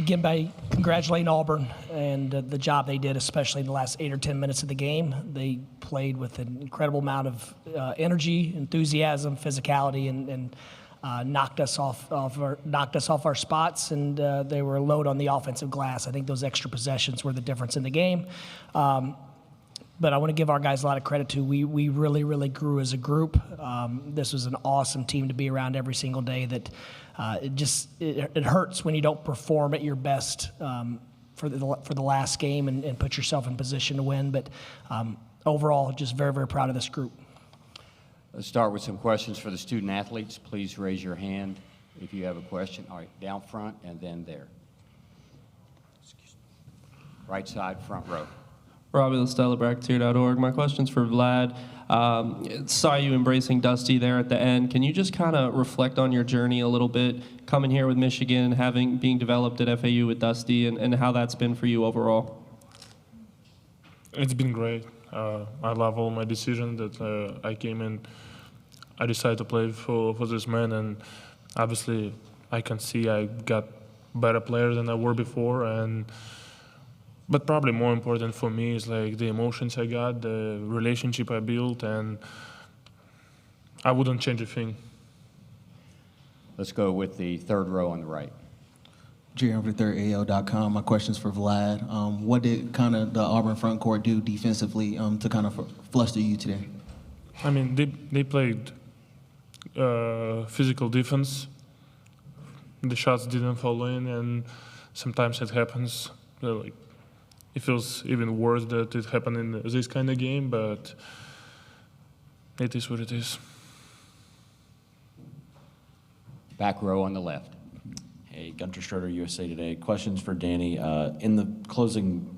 begin by congratulating Auburn and the job they did, especially in the last 8 or 10 minutes of the game. They played with an incredible amount of energy, enthusiasm, physicality, and knocked us off our spots, and they were a load on the offensive glass. I think those extra possessions were the difference in the game. But I want to give our guys a lot of credit too. We really, really grew as a group. This was an awesome team to be around every single day. That it hurts when you don't perform at your best for the last game and put yourself in position to win. But overall, just very, very proud of this group. Let's start with some questions for the student athletes. Please raise your hand if you have a question. All right, down front and then there. Right side, front row. Robbie LaStella, Bracketeer.org. My question's for Vlad. Saw you embracing Dusty there at the end. Can you just kind of reflect on your journey a little bit, coming here with Michigan, being developed at FAU with Dusty, and how that's been for you overall? It's been great. I love all my decisions that I came in. I decided to play for this man, and obviously I can see I got better players than I were before, but probably more important for me is like the emotions I got, the relationship I built, and I wouldn't change a thing. Let's go with the third row on the right. JR3AO.com. My question's for Vlad. What did kind of the Auburn front court do defensively to kind of fluster you today? I mean, they played physical defense. The shots didn't fall in, and sometimes it happens. It feels even worse that it happened in this kind of game, but it is what it is. Back row on the left. Hey, Gunter Schroeder, USA Today. Questions for Danny. In the closing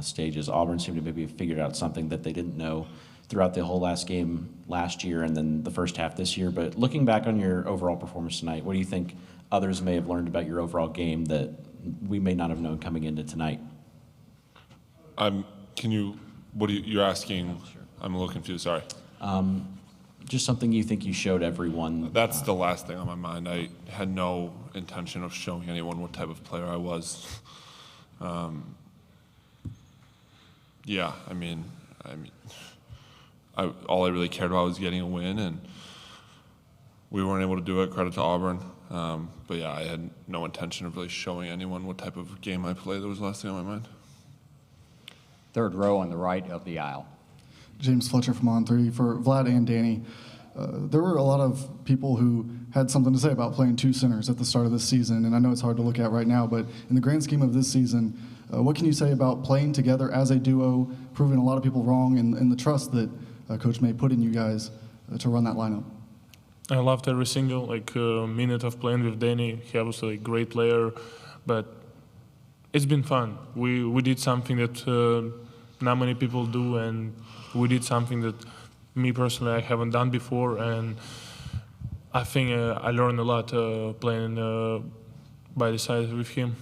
stages, Auburn seemed to maybe have figured out something that they didn't know throughout the whole last game last year and then the first half this year. But looking back on your overall performance tonight, what do you think others may have learned about your overall game that we may not have known coming into tonight? You're asking? Sure. I'm a little confused, sorry. Just something you think you showed everyone. That's the last thing on my mind. I had no intention of showing anyone what type of player I was. Yeah, all I really cared about was getting a win, and we weren't able to do it. Credit to Auburn. But yeah, I had no intention of really showing anyone what type of game I played. That was the last thing on my mind. Third row on the right of the aisle. James Fletcher from On3 for Vlad and Danny. There were a lot of people who had something to say about playing two centers at the start of this season, and I know it's hard to look at right now, but in the grand scheme of this season, what can you say about playing together as a duo, proving a lot of people wrong, and the trust that Coach May put in you guys to run that lineup? I loved every single minute of playing with Danny. He was a great player, but it's been fun. We did something that not many people do, and we did something that me personally I haven't done before, and I think I learned a lot playing by the side with him.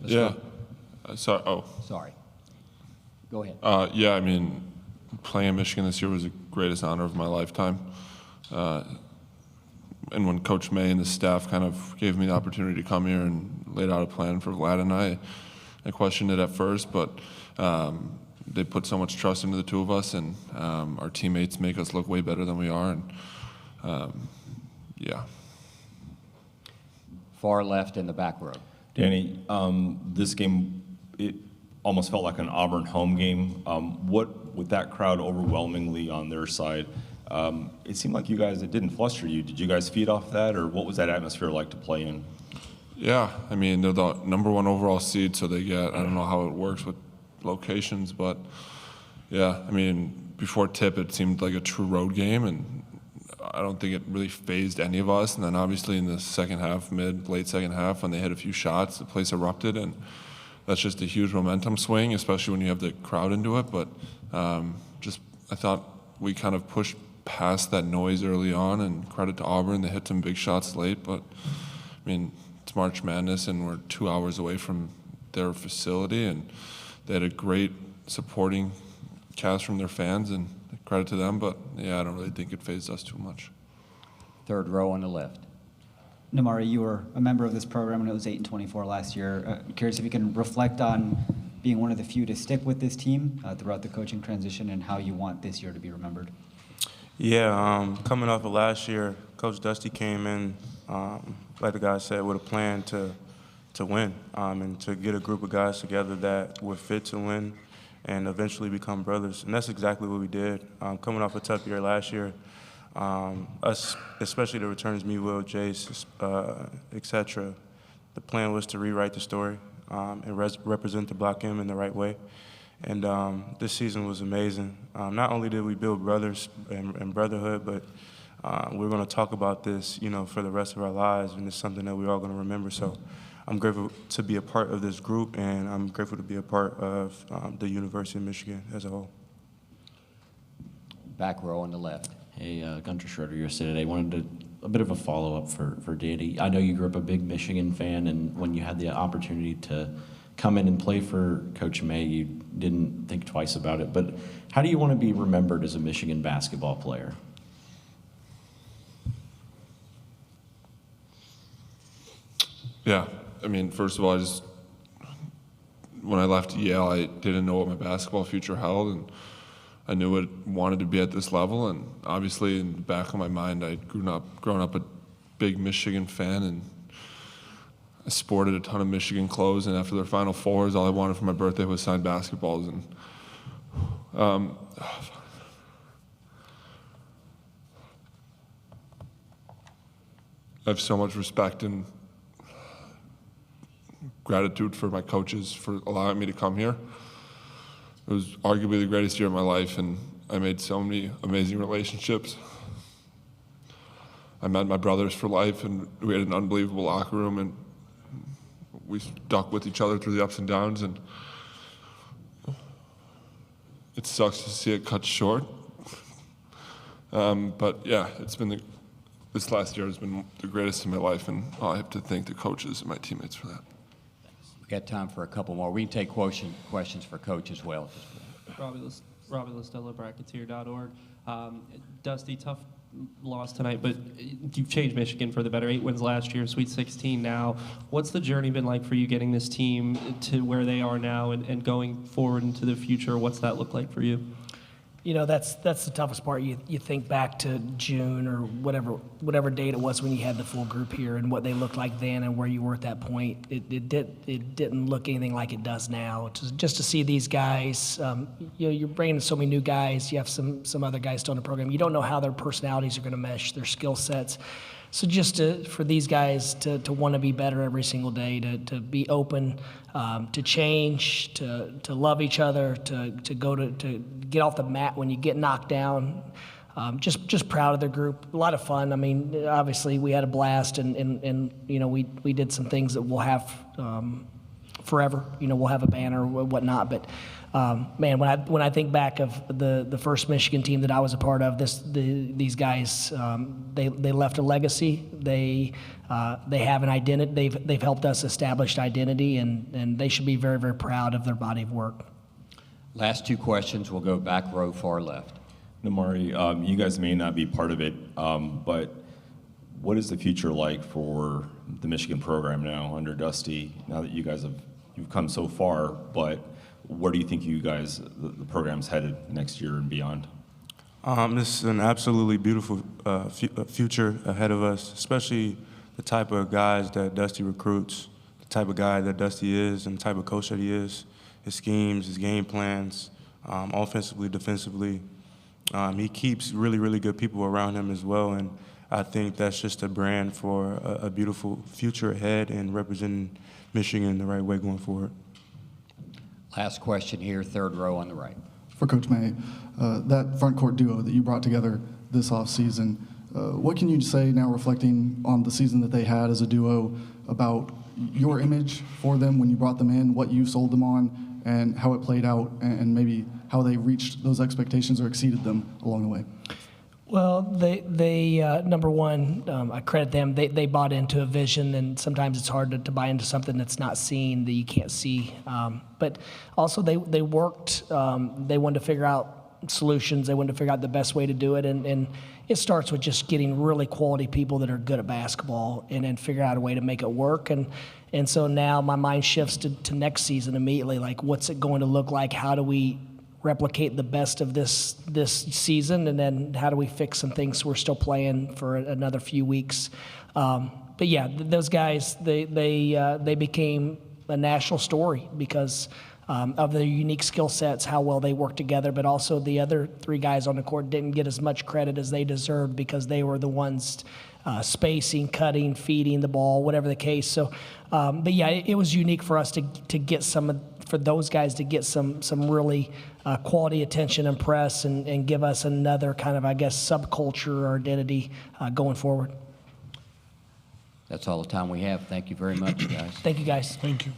Yeah. Sorry. Oh. Sorry. Go ahead. Yeah, playing in Michigan this year was the greatest honor of my lifetime. And when Coach May and the staff kind of gave me the opportunity to come here and laid out a plan for Vlad and I questioned it at first, but they put so much trust into the two of us, and our teammates make us look way better than we are. And yeah. Far left in the back row. Danny, this game, it almost felt like an Auburn home game. With that crowd overwhelmingly on their side, it seemed like it didn't fluster you. Did you guys feed off that, or what was that atmosphere like to play in? Yeah, they're the #1 overall seed, so they get, I don't know how it works with locations, but yeah, before tip it seemed like a true road game, and I don't think it really phased any of us. And then obviously in the second half, late second half, when they hit a few shots, the place erupted, and that's just a huge momentum swing, especially when you have the crowd into it. But I thought we kind of pushed past that noise early on, and credit to Auburn, they hit some big shots late, but it's March Madness, and we're 2 hours away from their facility, and they had a great supporting cast from their fans, and credit to them, but yeah, I don't really think it fazed us too much. Third row on the left. Nimari, you were a member of this program when it was 8-24 last year. Curious if you can reflect on being one of the few to stick with this team throughout the coaching transition and how you want this year to be remembered. Yeah, coming off of last year, Coach Dusty came in, like the guys said, with a plan to win and to get a group of guys together that were fit to win and eventually become brothers. And that's exactly what we did. Coming off a tough year last year, us, especially the returns, me, Will, Jace, et cetera, the plan was to rewrite the story and represent the Block M in the right way. And this season was amazing. Not only did we build brothers and brotherhood, but we're going to talk about this, for the rest of our lives, and it's something that we're all going to remember. So I'm grateful to be a part of this group, and I'm grateful to be a part of the University of Michigan as a whole. Back row on the left. Hey, Gunter Schroeder, USA Today. Wanted a bit of a follow-up for Danny. I know you grew up a big Michigan fan, and when you had the opportunity to come in and play for Coach May, you didn't think twice about it. But how do you want to be remembered as a Michigan basketball player? Yeah, I mean, first of all, when I left Yale, I didn't know what my basketball future held, and I knew I wanted to be at this level. And obviously, in the back of my mind, I'd grown up a big Michigan fan, and I sported a ton of Michigan clothes. And after their Final Fours, all I wanted for my birthday was signed basketballs. And I have so much respect and gratitude for my coaches for allowing me to come here. It was arguably the greatest year of my life, and I made so many amazing relationships. I met my brothers for life, and we had an unbelievable locker room, and we stuck with each other through the ups and downs, and it sucks to see it cut short. But yeah, this last year has been the greatest in my life, and I have to thank the coaches and my teammates for that. We got time for a couple more. We can take questions for Coach as well. Robbie Listella, Bracketeer.org. Dusty, tough loss tonight, but you've changed Michigan for the better. 8 wins last year, Sweet 16 now. What's the journey been like for you getting this team to where they are now and going forward into the future? What's that look like for you? That's the toughest part. You think back to June or whatever date it was when you had the full group here and what they looked like then and where you were at that point. It didn't look anything like it does now. Just to see these guys, you're bringing so many new guys. You have some other guys still in the program. You don't know how their personalities are going to mesh, their skill sets. So just for these guys to want to be better every single day, to be open, to change, to love each other, to get off the mat when you get knocked down. Just proud of the group. A lot of fun. I mean, obviously we had a blast, and we did some things that we'll have forever. We'll have a banner or whatnot. But man, when I think back of the first Michigan team that I was a part of, these guys, they left a legacy. They have an identity. They've helped us establish identity, and they should be very, very proud of their body of work. Last two questions. We'll go back row far left. Nimari, you guys may not be part of it, but what is the future like for the Michigan program now under Dusty? Now that you've come so far, but where do you think the program's headed next year and beyond? This is an absolutely beautiful future ahead of us, especially the type of guys that Dusty recruits, the type of guy that Dusty is, and the type of coach that he is, his schemes, his game plans, offensively, defensively. He keeps really, really good people around him as well, and I think that's just a brand for a beautiful future ahead and representing Michigan the right way going forward. Last question here, third row on the right. For Coach May, that front court duo that you brought together this offseason, what can you say now reflecting on the season that they had as a duo about your image for them when you brought them in, what you sold them on, and how it played out, and maybe how they reached those expectations or exceeded them along the way? Well, they number one, I credit them. They bought into a vision, and sometimes it's hard to buy into something that's not seen, that you can't see. But also they worked. They wanted to figure out solutions. They wanted to figure out the best way to do it, and it starts with just getting really quality people that are good at basketball, and then figure out a way to make it work. And so now my mind shifts to next season immediately. Like, what's it going to look like? How do we replicate the best of this season, and then how do we fix some things so we're still playing for another few weeks? But yeah, those guys, they became a national story because of their unique skill sets, how well they work together, but also the other three guys on the court didn't get as much credit as they deserved because they were the ones spacing, cutting, feeding the ball, whatever the case. So, but yeah, it was unique for us to get for those guys to get some really quality attention and press and give us another kind of, I guess, subculture or identity going forward. That's all the time we have. Thank you very much, guys. Thank you, guys. Thank you.